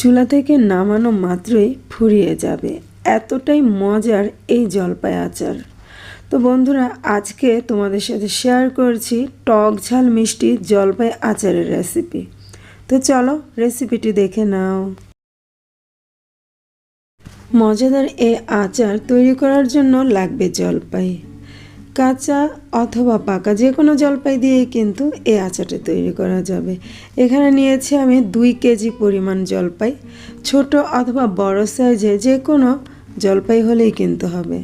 চুলা থেকে নামানো মাত্রই ফুরিয়ে যাবে, এতটাই মজার এই জলপাই আচার। তো বন্ধুরা, আজকে তোমাদের সাথে শেয়ার করছি টক ঝাল মিষ্টি জলপাই আচারের রেসিপি। তো চলো রেসিপিটি দেখে নাও। মজাদার এই আচার তৈরি করার জন্য লাগবে জলপাই। কাঁচা অথবা পাকা যে কোনো জলপাই দিয়েই কিন্তু এই আচারটা তৈরি করা যাবে। এখানে নিয়েছি আমি 2 কেজি পরিমাণ জলপাই। ছোট অথবা বড় সাইজে যে কোনো জলপাই হলেই কিন্তু হবে।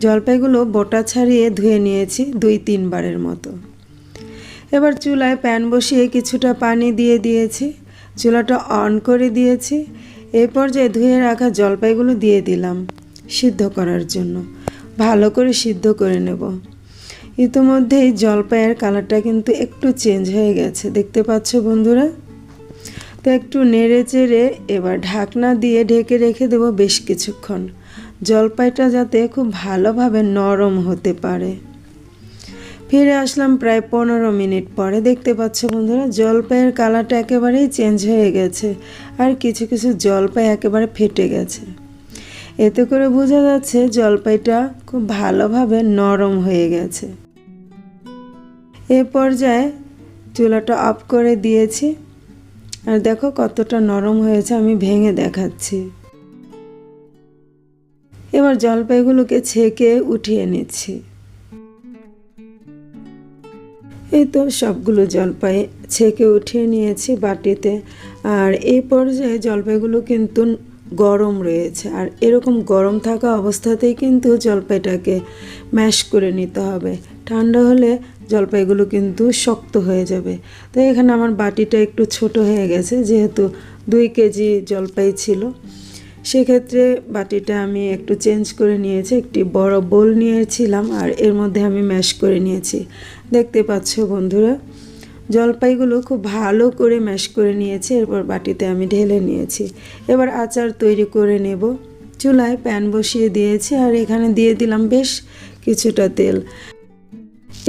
জলপাইগুলো বোটা ছাড়িয়ে ধুয়ে নিয়েছি 2-3 বারের মতো। এবার চুলায় প্যান বসিয়ে কিছুটা পানি দিয়ে দিয়েছি, চুলাটা অন করে দিয়েছি। এই পর্যায়ে ধুয়ে রাখা জলপাইগুলো দিয়ে দিলাম সিদ্ধ করার জন্য। ভালো করে সিদ্ধ করে নেব। ইতিমধ্যেই জলপাইয়ের কালারটা কিন্তু একটু চেঞ্জ হয়ে গেছে, দেখতে পাচ্ছ বন্ধুরা। তো একটু নেড়ে চেড়ে এবার ঢাকনা দিয়ে ঢেকে রেখে দেব বেশ কিছুক্ষণ, জলপাইটা যাতে খুব ভালোভাবে নরম হতে পারে। ফিরে আসলাম প্রায় 15 মিনিট পরে। দেখতে পাচ্ছ বন্ধুরা, জলপাইয়ের কালারটা একেবারেই চেঞ্জ হয়ে গেছে, আর কিছু কিছু জলপাই একেবারে ফেটে গেছে। এতে করে বোঝা যাচ্ছে জলপাইটা খুব ভালোভাবে নরম হয়ে গেছে। এ পর্যায়ে চুলাটা অফ করে দিয়েছি, আর দেখো কতটা নরম হয়েছে, আমি ভেঙে দেখাচ্ছি। এবার জলপাইগুলোকে ছেঁকে উঠিয়ে নিচ্ছি। এই তো সবগুলো জলপাই ছেঁকে উঠিয়ে নিয়েছি বাটিতে। আর এই পর্যায়ে জলপাইগুলো কিন্তু গরম রয়েছে, আর এরকম গরম থাকা অবস্থাতেই কিন্তু জলপাইটাকে ম্যাশ করে নিতে হবে। ঠান্ডা হলে জলপাইগুলো কিন্তু শক্ত হয়ে যাবে। তো এখানে আমার বাটিটা একটু ছোট হয়ে গেছে, যেহেতু 2 কেজি জলপাই ছিল, সেক্ষেত্রে বাটিটা আমি একটু চেঞ্জ করে নিয়েছি। একটি বড় বোল নিয়েছিলাম, আর এর মধ্যে আমি ম্যাশ করে নিয়েছি। দেখতে পাচ্ছ বন্ধুরা, জলপাইগুলো খুব ভালো করে ম্যাশ করে নিয়েছি। এরপর বাটিতে আমি ঢেলে নিয়েছি। এবার আচার তৈরি করে নেব। চুলায় প্যান বসিয়ে দিয়েছি, আর এখানে দিয়ে দিলাম বেশ কিছুটা তেল।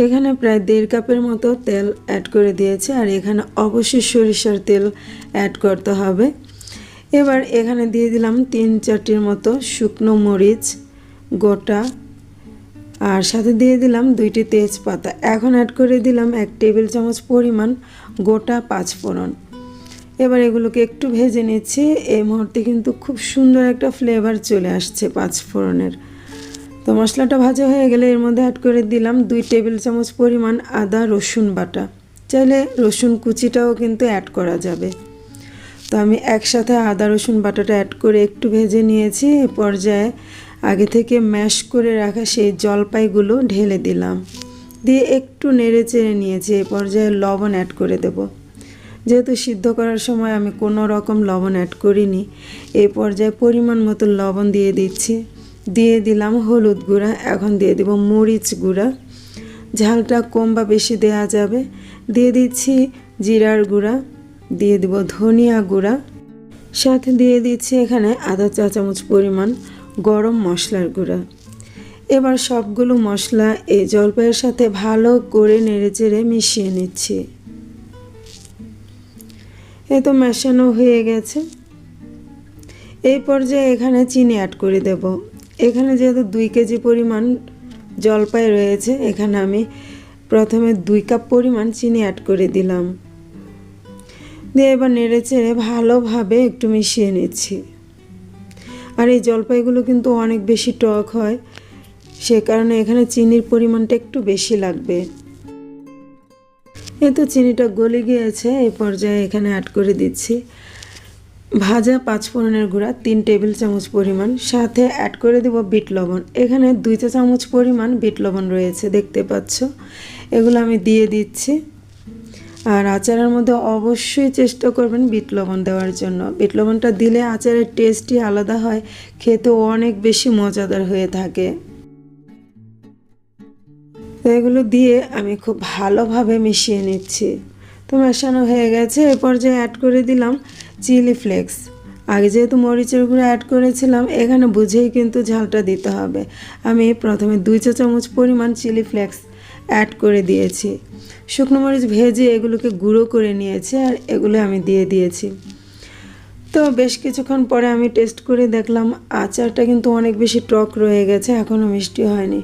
এখানে প্রায় 1.5 কাপের মতো তেল অ্যাড করে দিয়েছি, আর এখানে অবশ্যই সরিষার তেল অ্যাড করতে হবে। এবার এখানে দিয়ে দিলাম 3-4টির মতো শুকনো মরিচ গোটা, আর সাথে দিয়ে দিলাম 2টি তেজপাতা। এখন অ্যাড করে দিলাম 1 টেবিল চামচ পরিমাণ গোটা 5 ফোড়ন। এবার এগুলোকে একটু ভেজে নিচ্ছি। এই মুহূর্তে কিন্তু খুব সুন্দর একটা ফ্লেভার চলে আসছে 5 ফোড়নের। তো মশলাটা ভাজা হয়ে গেলে এর মধ্যে অ্যাড করে দিলাম 2 টেবিল চামচ পরিমাণ আদা রসুন বাটা। চাইলে রসুন কুচিটাও কিন্তু অ্যাড করা যাবে। তো আমি একসাথে আদা রসুন বাটাটা অ্যাড করে একটু ভেজে নিয়েছি। এই পর্যায়ে আগে থেকে ম্যাশ করে রাখা সেই জলপাইগুলো ঢেলে দিলাম, দিয়ে একটু নেড়ে চেড়ে নিয়েছি। এই পর্যায়ে লবণ অ্যাড করে দেব। যেহেতু সিদ্ধ করার সময় আমি কোনো রকম লবণ অ্যাড করিনি, এই পর্যায়ে পরিমাণ মতো লবণ দিয়ে দিচ্ছি। দিয়ে দিলাম হলুদ গুঁড়া, এখন দিয়ে দেব মরিচ গুঁড়া, ঝালটা কম বা বেশি দেওয়া যাবে। দিয়ে দিচ্ছি জিরার গুঁড়া, দিয়ে দেব ধনিয়া গুঁড়া, সাথে দিয়ে দিচ্ছি এখানে আধা চা চামচ পরিমাণ গরম মশলার গুঁড়া। এবার সবগুলো মশলা এই জলপাইয়ের সাথে ভালো করে নেড়েচেড়ে মিশিয়ে নিচ্ছি। এই তো মেশানো হয়ে গেছে। এই পর্যায়ে এখানে চিনি অ্যাড করে দেব। এখানে যেহেতু 2 কেজি পরিমাণ জলপাই রয়েছে, এখানে আমি প্রথমে 2 কাপ পরিমাণ চিনি অ্যাড করে দিলাম। দিয়ে এবার নেড়েচেড়ে ভালোভাবে একটু মিশিয়ে নিচ্ছি। আর এই জলপাইগুলো কিন্তু অনেক বেশি টক হয়, সে কারণে এখানে চিনির পরিমাণটা একটু বেশি লাগবে। এই তো চিনিটা গলে গিয়েছে। এই পর্যায়ে এখানে অ্যাড করে দিচ্ছি ভাজা 5 ফোড়নের গুঁড়া 3 টেবিল চামচ পরিমাণ, সাথে অ্যাড করে দেব বিট লবণ। এখানে 2 চা চামচ পরিমাণ বিট লবণ রয়েছে, দেখতে পাচ্ছ। এগুলো আমি দিয়ে দিচ্ছি। আর আচারের মধ্যে অবশ্যই চেষ্টা করবেন বিট লবণ দেওয়ার জন্য। বিট লবণটা দিলে আচারের টেস্টই আলাদা হয়, খেতেও অনেক বেশি মজাদার হয়ে থাকে। তো এগুলো দিয়ে আমি খুব ভালোভাবে মিশিয়ে নিচ্ছি। তো মেশানো হয়ে গেছে। এ পর্যায়ে অ্যাড করে দিলাম চিলি ফ্লেক্স। আগে যেহেতু মরিচের গুঁড়ো অ্যাড করেছিলাম, এখানে বুঝেই কিন্তু ঝালটা দিতে হবে। আমি প্রথমে 2 চা চামচ পরিমাণ চিলি ফ্লেক্স অ্যাড করে দিয়েছি। শুকনো মরিচ ভেজে এগুলোকে গুঁড়ো করে নিয়েছি, আর এগুলো আমি দিয়ে দিয়েছি। তো বেশ কিছুক্ষণ পরে আমি টেস্ট করে দেখলাম আচারটা কিন্তু অনেক বেশি টক রয়ে গেছে, এখনও মিষ্টি হয়নি।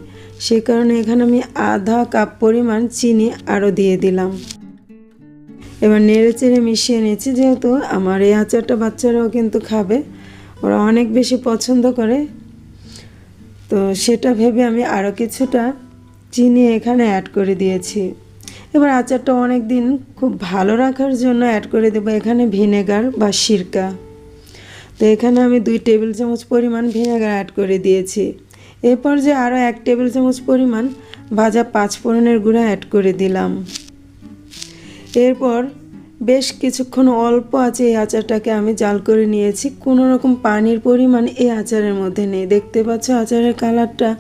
সে কারণে এখানে আমি আধা কাপ পরিমাণ চিনি আরও দিয়ে দিলাম। এবার নেড়ে চেড়ে মিশিয়ে নিচ্ছি, যেহেতু আমার এই আচারটা বাচ্চারাও কিন্তু খাবে, ওরা অনেক বেশি পছন্দ করে। তো সেটা ভেবে আমি আরও কিছুটা চিনি এখানে অ্যাড করে দিয়েছি। এবার আচারটা অনেক দিন খুব ভালো রাখার জন্য অ্যাড করে দেবো এখানে ভিনেগার বা সিরকা। তো এখানে আমি 2 টেবিল চামচ পরিমাণ ভিনেগার অ্যাড করে দিয়েছি। এরপর যে আরও 1 টেবিল চামচ পরিমাণ ভাজা 5 ফোড়নের গুঁড়া অ্যাড করে দিলাম। এরপর বেশ কিছুক্ষণ অল্প আঁচে এই আচারটাকে আমি জাল করে নিয়েছি। কোনো রকম পানির পরিমাণ এই আচারের মধ্যে নেই। দেখতে পাচ্ছ আচারের কালারটা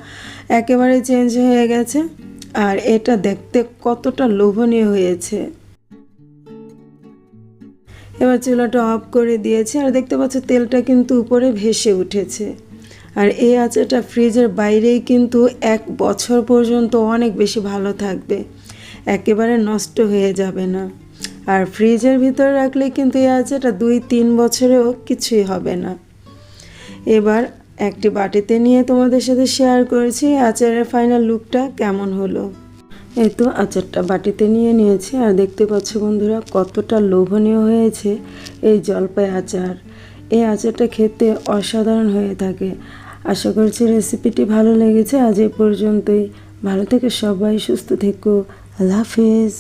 একেবারে চেঞ্জ হয়ে গেছে, আর এটা দেখতে কতটা লোভনীয় হয়েছে। এবার চুলাটা অফ করে দিয়েছি, আর দেখতে পাচ্ছ তেলটা কিন্তু উপরে ভেসে উঠেছে। আর এই আচারটা ফ্রিজের বাইরেই কিন্তু 1 বছর পর্যন্ত অনেক বেশি ভালো থাকবে, একেবারে নষ্ট হয়ে যাবে না। আর ফ্রিজের ভিতরে রাখলে কিন্তু এই আচারটা 2-3 বছরেও কিছুই হবে না। এবার একটি বাটিতে নিয়ে তোমাদের সাথে শেয়ার করেছি আচারের ফাইনাল লুকটা কেমন হলো। এই তো আচারটা বাটিতে নিয়ে নিয়েছি, আর দেখতে পাচ্ছ বন্ধুরা কতটা লোভনীয় হয়েছে এই জলপাই আচার। এই আচারটা খেতে অসাধারণ হয়ে থাকে। আশা করছি রেসিপিটি ভালো লেগেছে। আজ এ পর্যন্তই। ভালো থেকে সবাই, সুস্থ থেকো। আল্লাহ হাফেজ।